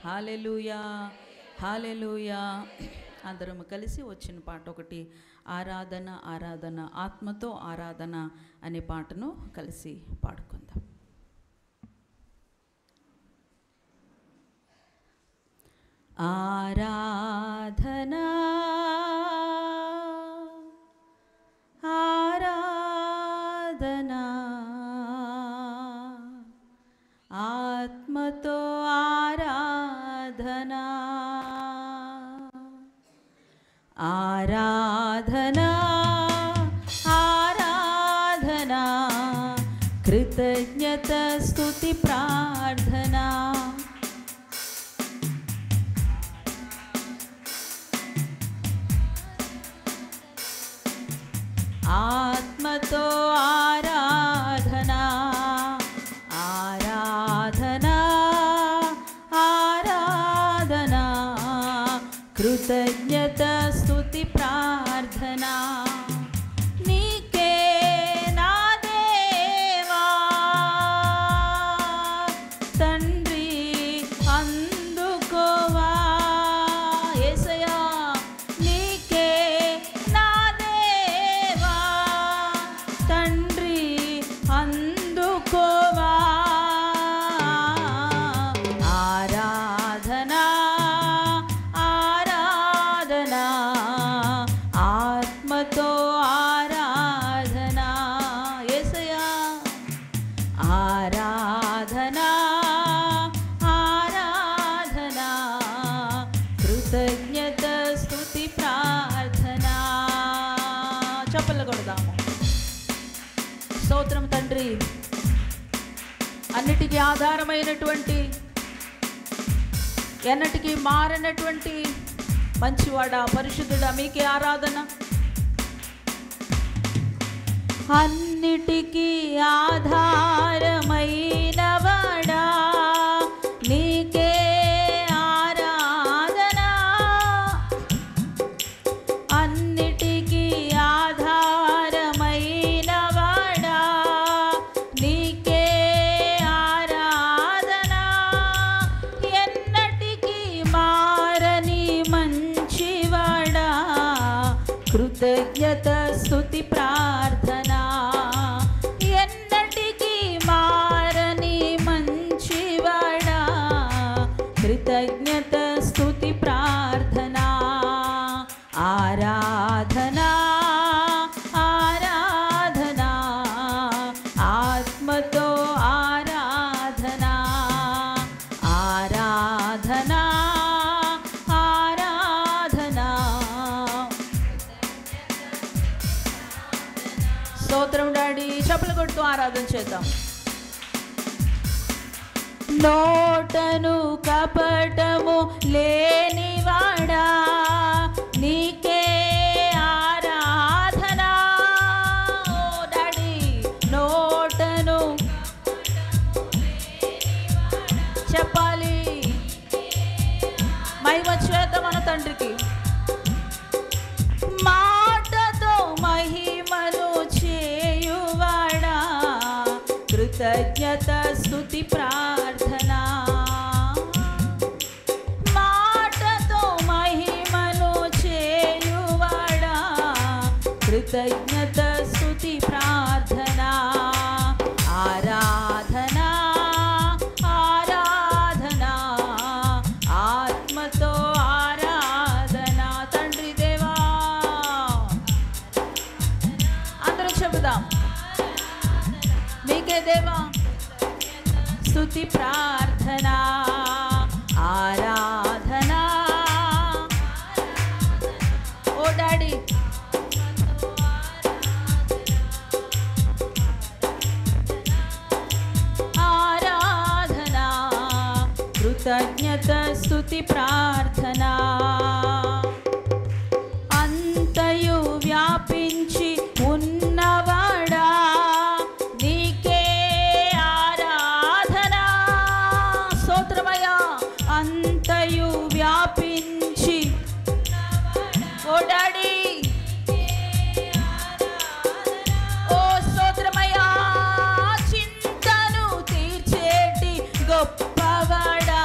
హల్లెలూయా, హల్లెలూయా. అందరం కలిసి వచ్చిన పాట ఒకటి, ఆరాధన ఆరాధన, ఆత్మతో ఆరాధన అనే పాటను కలిసి పాడుకుందాం. ఆరాధనా ఆరాధనా, ఆత్మతో ఆరాధనా, ఆరాధనా ఆరాధనా, కృతజ్ఞత స్తుతి ప్రార్థనా, ఆత్మతో ఆరాధనా, ఆరాధనా ఆరాధనా, కృతజ్ఞత స్తుతి ప్రార్థనా. నీకే నా దేవా తండ్రి అందుకోవా, యేసయ్యా నీకే నా దేవా తండ్రి అందుకోవా, ఆరాధనా ఆరాధనా, ఆత్మతో ఆరాధనా, యేసయ్యా ఆరాధనా ఆరాధనా, కృతజ్ఞత స్తుతి ప్రార్థనా. చప్పట్లు కొడదాము. స్తోత్రం తండ్రి, అన్నిటికీ ఆధారమైనటువంటి, ఎన్నటికీ మారనటువంటి మంచివాడా, పరిశుద్ధుడా, మీకే ఆరాధన. అన్నిటికీ ఆధారమైనవాడా నీకే ఆరాధన, అన్నిటికీ ఆధారమైనవాడా నీకే ఆరాధన, ఎన్నటికీ మారని మంచివాడా, కృతజ్ఞత స్తుతి ప్రార్థనా, ఎన్నటికీ మారని మంచివాడా, కృతజ్ఞత స్తుతి ప్రార్థనా, ఆరాధనా ఆరాధనా, ఆత్మతో ఆరాధనా, ఆరాధనా ఆరాధనా. స్తోత్రం డాడీ. చప్పలు కొడుతూ ఆరాధన చేద్దాం. నోటను కపటము లేనివాడా నీకే ఆరాధన, ఓ డాడీ నోటను చెప్పాలి, మహిమ చేత మన తండ్రికి. మాటతో మహిమను చేయువాడా, కృతజ్ఞత స్తుతి ప్రార్థనా, మాటతో మహిమను చేయువాడా, కృతజ్ఞత స్తుతి ప్రార్థనా, ఆరాధనా ఆరాధనా, ఆత్మతో ఆరాధనా. తండ్రి దేవా, అందరూ చెబుదాం, మీకే దేవా స్తుతి ప్రార్థనా, ఆరాధనా. ఓ డాడీ ఆరాధనా, కృతజ్ఞత స్తుతి ప్రార్థనా. అంతయు వ్యాపించి ఉన్నవాడా నీకే ఆరాధన, స్తోత్రమయ్యా. అంతయు వ్యాపించి, ఓ డాడీ ఓ స్తోత్రమయ్యా, చింతను తీర్చేటి గొప్పవాడా,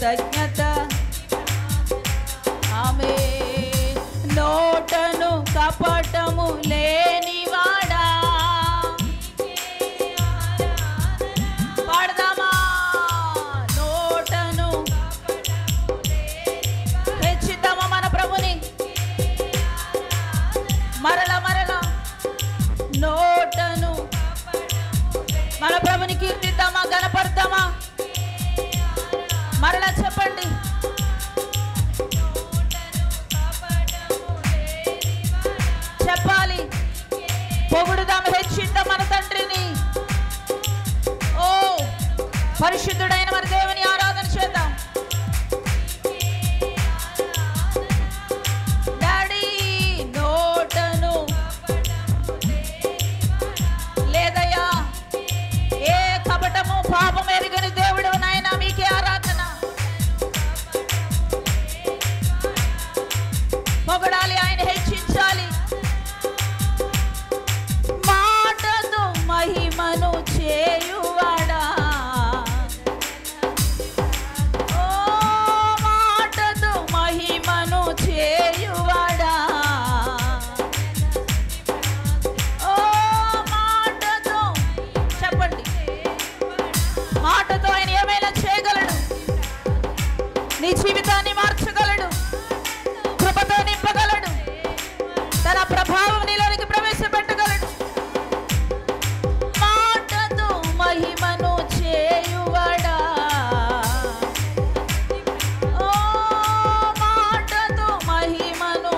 కృతజ్ఞత. ఆమేన్. నోటను కపటము లేనివాడా, పాడదామా? నోటను హెచ్చిద్దామా మన ప్రభుని? మరల నోటను మన ప్రభుని కీర్తిద్దామా, గణపడతామా? మరలా చెప్పండి. చెప్పాలి. పొగుడుదాం, హెచ్చిద్దాం మన తండ్రిని. ఓ పరిశుద్ధుడైన మన దేవుని ఆరాధన చేద్దాం. డాడీ నోటను లేదయ్యా, ఏ కపటము పాపం ఎరుగని దేవుడు నాయన, మీకే ఆరాధన. పొగడాలి, ఆయన హెచ్చించాలి. మాటతో మహిమను చేయువాడా, ఓ మాటతో మహిమను చేయువాడా, ఓ మాటతో చెప్పండి. మాటతో ఆయన ఏమైనా చేయగలడు. నీ జీవితాన్ని మార్చగలడు, కృపతో నింపగలడు, తన ప్రభావం నీలోనికి ప్రవేశపెట్టగలడు. మాటతో మహిమను చేయువాడా, ఓ మాటతో మహిమను.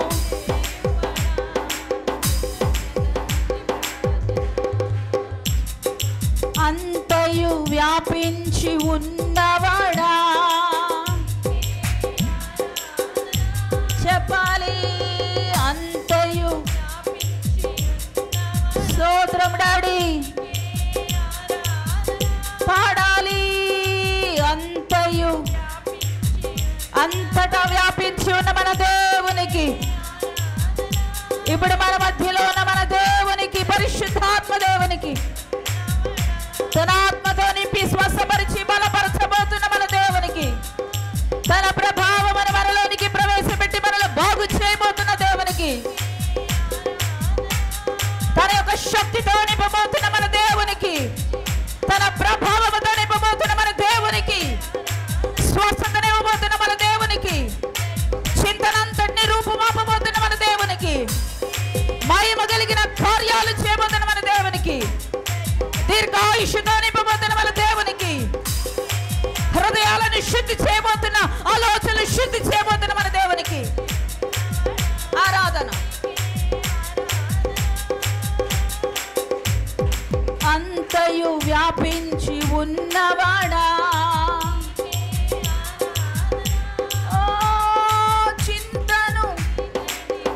అంతయు వ్యాపించి ఉన్నవాడా, చెప్పాలి. అంతయు స్తోత్రం డాడీ, పాడాలి. అంతయు అంతటా వ్యాపించి ఉన్న మన దేవునికి, ఇప్పుడు మన మధ్యలో ఉన్న మన దేవునికి, పరిశుద్ధాత్మ దేవునికి తన ఆత్మతో నింపి స్వస్థపరిచి బలపరచబోతున్న మన దేవునికి, తన ప్రభావమును మనలోనికి ప్రవేశపెట్టి మనలో బాగు చేయబోతున్న దేవునికి, తన యొక్క శక్తితో నింపబోతున్న మన దేవునికి, తన ప్రభావముతో నింపబోతున్న మన దేవునికి, స్వస్థతనివ్వబోతున్న మన దేవునికి, చింతనంతటిని రూపుమాపబోతున్న మన దేవునికి, మహిమ కలిగిన కార్యాలు చేయబోతున్న మన దేవునికి, దీర్ఘాయుష్తో నింపబోతున్న మన దేవునికి, హృదయాలను శుద్ధి చేయబోతున్న, ఆలోచనలు శుద్ధి చేయబోతున్న మన దేవునికి ఆరాధన. అంతయు వ్యాపించి ఉన్నవాడా, ఓ చింతను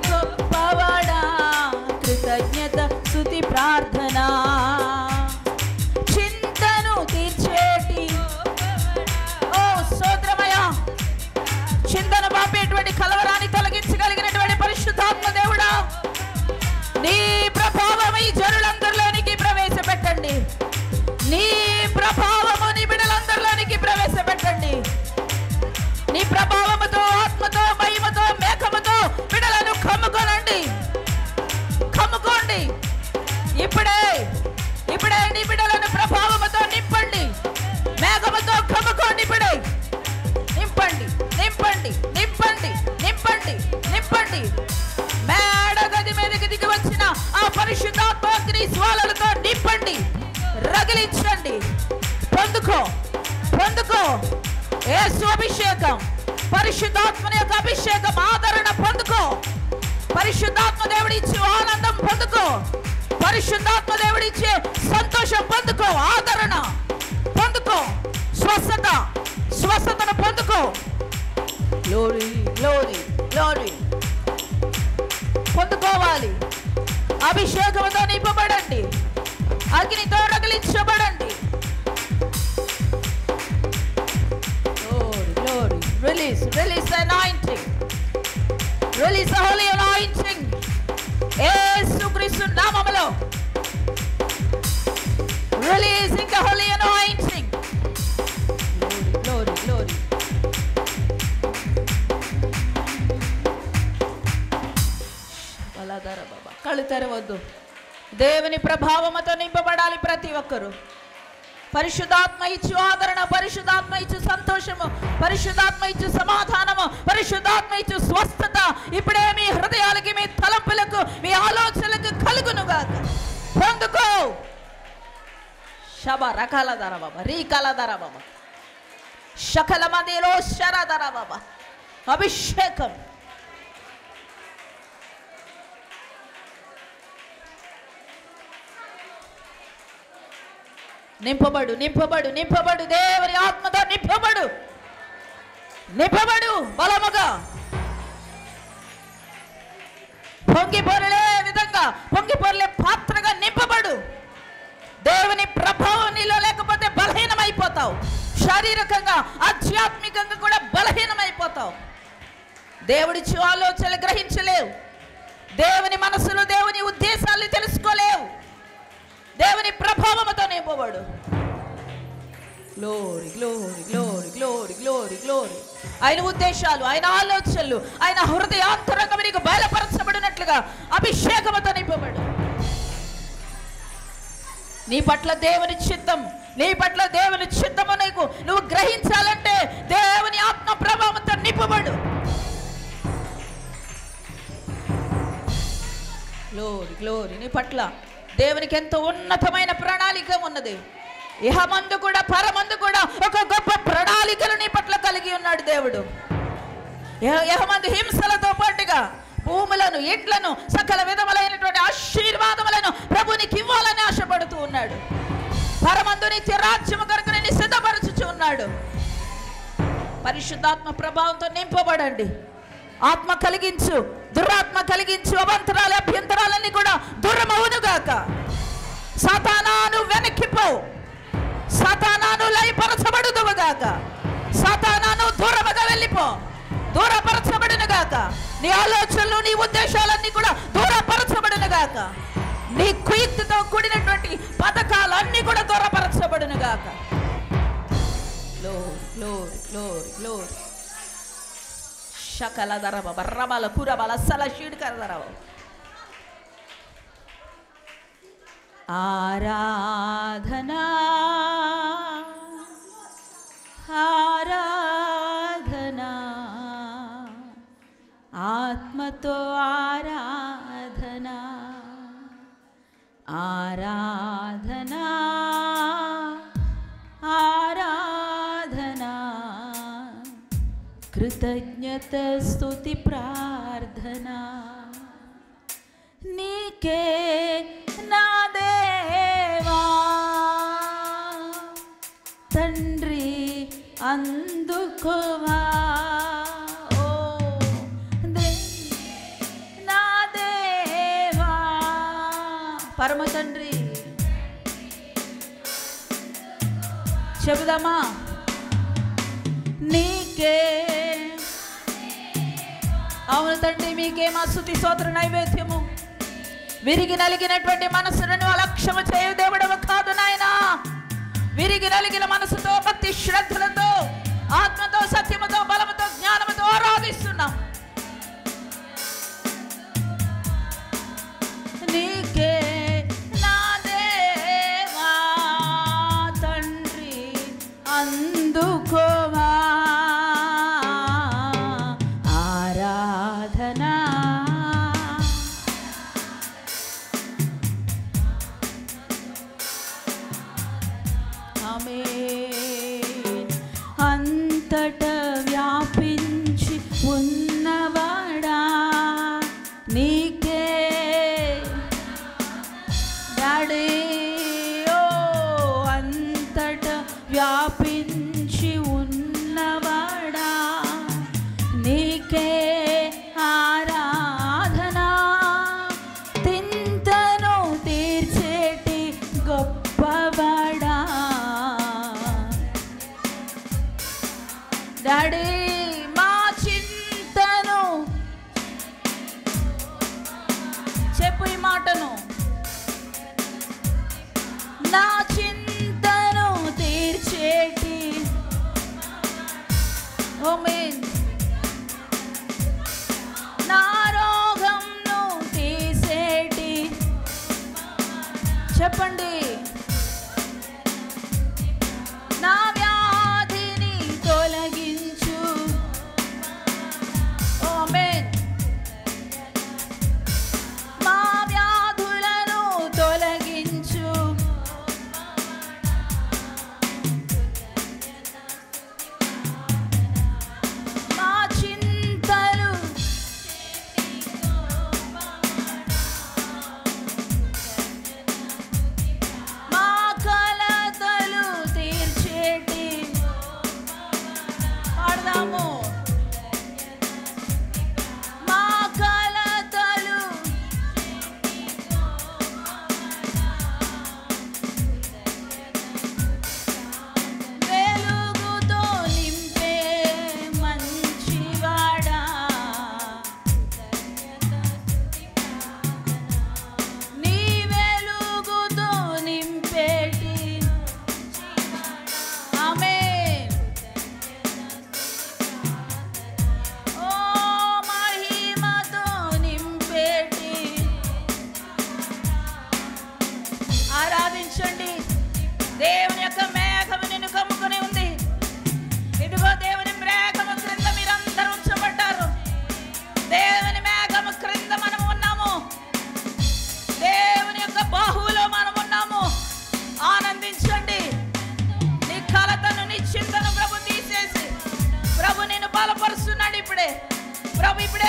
గొప్పవాడా, కృతజ్ఞత స్తుతి ప్రార్థన, చింతను తీర్చేటి, ఓ స్తోత్రమయ్యా, చింతను పాపేటువంటి కలవరాన్ని తొలగించగలిగినటువంటి పరిశుద్ధాత్మ దేవుడా, నీ ప్రభావం ఈ జనులందరిలోనికి ప్రవేశపెట్టండి. నీ ప్రభావము నీ బిడ్డలందరిలోనికి ప్రవేశపెట్టండి. నీ ప్రభావముతో, ఆత్మతో, మహిమతో, మేఘముతో బిడ్డలను కమ్ముకోనండి, కమ్ముకోండి. ఇప్పుడే ఇప్పుడే నీ బిడ్డలను ప్రభావముతో నింపండి, మేఘముతో కమ్ముకోండి. ఇప్పుడే నింపండి, నింపండి, నింపండి, నింపండి, నింపండి. మేడ గది మీదకి దిగి వచ్చిన ఆ పరిశుద్ధాత్మని స్వాలలతో నింపండి, రగిలించండి. పొందుకో, పొందుకో యేసు అభిషేకం, పరిశుద్ధాత్మని యొక్క అభిషేకం, ఆదరణ పొందుకో. పరిశుద్ధాత్మ దేవుడిచ్చే ఆనందం పొందుకో, పరిశుద్ధాత్మ దేవుడిచ్చే సంతోషం పొందుకో, ఆదరణ పొందుకో, స్వస్థత, స్వస్థతను పొందుకో. గ్లోరీ, గ్లోరీ, గ్లోరీ పొందుకోవాలి. అభిషేకంతో నింపబడండి, అగ్నితో రగిలించబడండి. Glory, release the anointing, release the holy anointing. యేసు క్రీస్తు నామములో releasing the holy anointing. Glory, glory, glory. తెరవద్దు. దేవుని ప్రభావముతో నింపబడాలి ప్రతి ఒక్కరు. పరిశుద్ధాత్మ ఇచ్చు ఆదరణ, పరిశుద్ధాత్మ ఇచ్చు సంతోషము, పరిశుద్ధాత్మ ఇచ్చు సమాధానము, పరిశుద్ధాత్మ ఇచ్చు స్వస్థత ఇప్పుడే మీ హృదయాలకి, మీ తలంపులకు, మీ ఆలోచనలకు కలుగునుగాక. పొందుకో. శబ రకాల ధర బాబా, రీకాల ధర బాబా, శకల మదిలో శర ధర బాబా, అభిషేకం. నింపబడు, నింపబడు, నింపబడు. దేవుని ఆత్మతో నింపబడు, నింపబడు బలముగా. పొంగి పొరలే విధంగా, పొంగి పొరలే పాత్రగా నింపబడు. దేవుని ప్రభావం నీలో లేకపోతే బలహీనమైపోతావు. శారీరకంగా, ఆధ్యాత్మికంగా కూడా బలహీనమైపోతావు. దేవుడిచ్చు ఆలోచనలు గ్రహించలేవు. దేవుని మనసులు, దేవుని ఉద్దేశాలు తెలుసుకోలేవు. దేవుని ప్రభావముతో నింపబడు. Glory, glory, glory, glory, glory, glory. ఆయన ఉద్దేశాలు, ఆయన ఆలోచనలు, ఆయన హృదయాంతరంగం నీకు బయలుపరచబడినట్లుగా అభిషేకముతో నింపబడు. నీ పట్ల దేవుని చిత్తం, నీ పట్ల దేవుని చిత్తము నువ్వు గ్రహించాలంటే దేవుని ఆత్మ ప్రభావంతో నింపబడు. Glory, glory. నీ పట్ల దేవునికి ఎంతో ఉన్నతమైన ప్రణాళిక ఉన్నది. ఇహమందు కూడా పరమందు కూడా ఒక గొప్ప ప్రణాళికలు నీ పట్ల కలిగి ఉన్నాడు దేవుడు. ఇహమందు హింసలతో పాటుగా భూములను, ఇండ్లను, సకల విధములైనటువంటి ఆశీర్వాదములను ప్రభునికి ఇవ్వాలని ఆశపడుతూ ఉన్నాడు. పరమందు నిత్య రాజ్యము కొరకు నిన్ను సిద్ధపరచుచు ఉన్నాడు. పరిశుద్ధాత్మ ప్రభావంతో నింపబడండి. ఆత్మ కలిగించు, దురాత్మ కలిగించు, అవంతరాలు, అభ్యంతరాలన్నీ కూడా దూరమవునుగాక. సాతానాను వెనక్కిపో, సాతానాను లయపరచబడుదువుగాక. సాతానాను దూరముగా వెళ్ళిపో, దూరపరచబడునుగాక. నీ ఆలోచనలు, నీ ఉద్దేశాలన్నీ కూడా దూరపరచబడునుగాక. నీ కుయుక్తితో కూడినటువంటి పథకాలన్నీ కూడా దూరపరచబడునుగాక. Glory, glory, glory, glory. శకల ధరవ బర్రబల కురబల సల షీడ్కర ధరవ. ఆరాధనా, ఆరాధనా, ఆత్మతో ఆరాధనా, ఆరాధనా, ఆరాధనా, కృతజ్ఞత స్తుతి ప్రార్థనా. నీకే నా దేవా తండ్రి అందుకోవా. ఓ నా దేవా పరమ తండ్రి. చెబుదామా? నీకే. అవును తండ్రి, మీకే మా స్తుతి స్తోత్ర నైవేద్యము. విరిగి నలిగినటువంటి మనసులను అలక్ష్యము చేయు దేవుడవు కాదు నాయనా. విరిగి నలిగిన మనసుతో, భక్తి శ్రద్ధలతో, ఆత్మతో, సత్యముతో, బలముతో, జ్ఞానముతో ఆరాధిస్తున్నాం. నీకే నా దేవా తండ్రి అందుకోవా ఆరాధనా. ఆమేన్. అంతట వ్యాపించి ఉన్నవాడా నీకే డాడీ. ఓ అంతట వ్యాపించి ఉన్నవాడా నీకే ఆరాధనా. తింతను తీర్చేటి గొప్పవాడా డాడీ. మా చింతను చెప్పు ఈ మాటను. నా చింతను తీర్చేటి ఆమేన్. నా రోగంను తీసేటి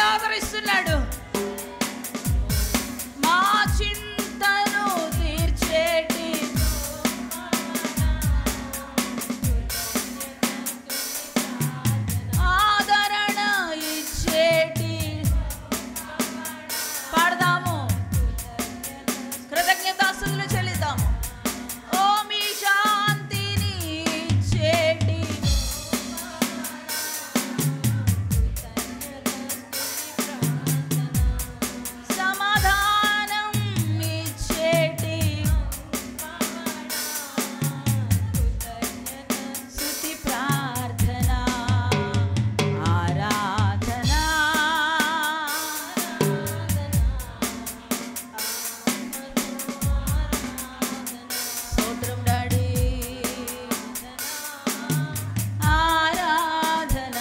ఆదరిస్తున్నాడు. మా చింతను తీర్చేటి ఆదరణ ఇచ్చేటి పాడదాము, కృతజ్ఞతాస్తుతులు చెల్లిద్దాము. ఓ మీ శాంతిని ఇచ్చేటి సమాధానం ఇచ్చేటి స్తుతి ప్రార్థన ఆరాధన స్తోత్రం డాడీ ఆరాధన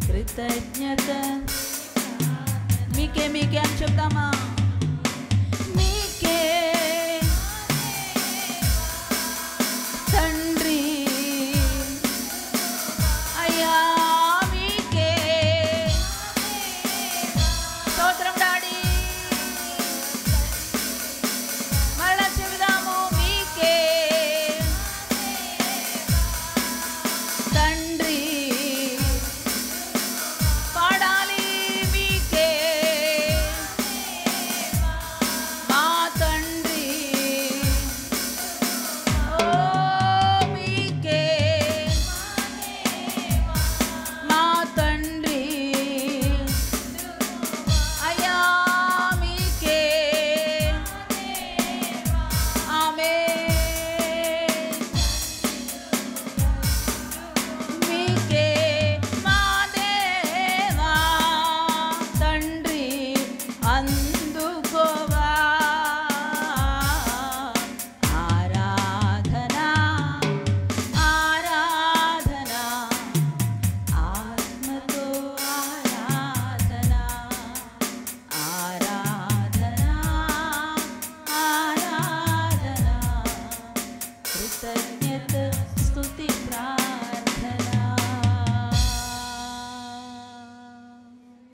కృతజ్ఞత మీకే అని చెప్తామా?